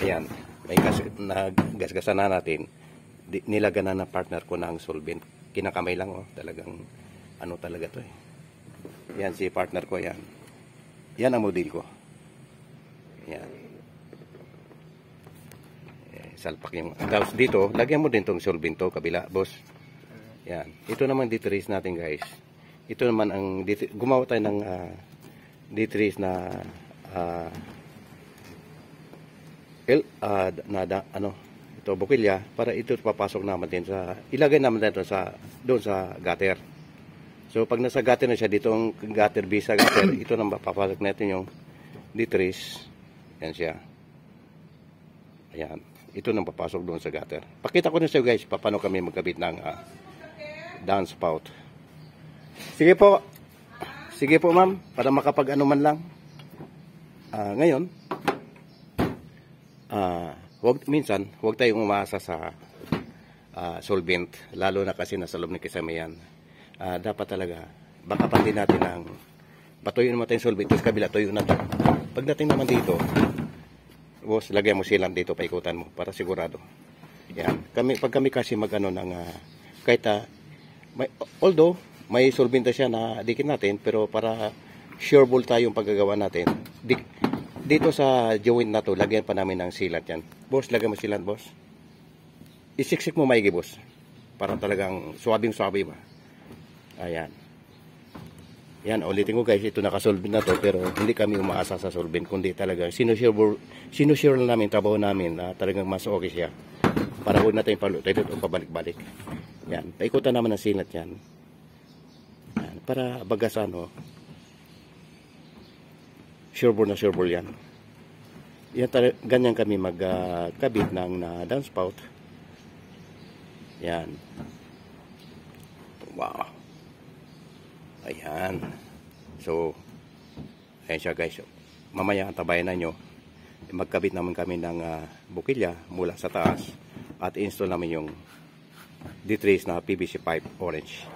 Ayan, may nagasgasan na natin. Nilagyan na partner ko ng solvent. Kinakamay lang, oh. Talagang, ano talaga to eh. Yan si partner ko, yan. Yan ang model ko. Yan. Salpak yung, tapos dito, lagyan mo din tong solvent to, kabila, boss. Yan. Ito naman D-trace natin, guys. Ito naman ang, gumawa tayo ng D-trace na, ito bukilya para ito papasok naman din sa ilagay naman dito sa doon sa gutter. So pag nasa gutter na siya dito ang gutter bisa gutter ito nang papasok natin yung D-trace. Yan siya. Ayan. Ito nang papasok doon sa gutter. Pakita ko na sa iyo guys paano kami magkabit ng downspout. Sige po. Sige po ma'am para makapag-ano man lang. Ngayon minsan, huwag tayong umasa sa solvent, lalo na kasi nasa loob ng kisame yan. Dapat talaga, baka pandi natin ang patuyin naman tayong solvent, tapos kabila tuyo na ito. Pagdating naman dito, boss, lagyan mo silang dito, paikutan mo, para sigurado. Yan. Pag kami kasi magano ng, kahit, although, may solvent siya na dikit natin, pero para sure ball tayong paggagawa natin, dito sa joint na to, lagyan pa namin ng sealant yan. Boss, lagyan mo sealant, boss. Isiksik mo maigi, boss. Para talagang swabing-swabe ba. Ayan. Yan, ulitin ko guys, ito nakasolvent na to, pero hindi kami umaasa sa solvent, kundi talagang sinusure lang namin, trabaho namin na talagang mas okay siya. Para huwag natin palutay dito o pabalik-balik. Yan, paikutan naman ng sealant yan. Yan, para bagasan, oh. Sureball na sureball yan. Ganyan kami magkabit ng downspout. Yan. Wow. Ayan. So, ayan siya guys. Mamaya antabayan na nyo. Magkabit naman kami ng bukilya mula sa taas. At install namin yung D-trace na PVC pipe orange.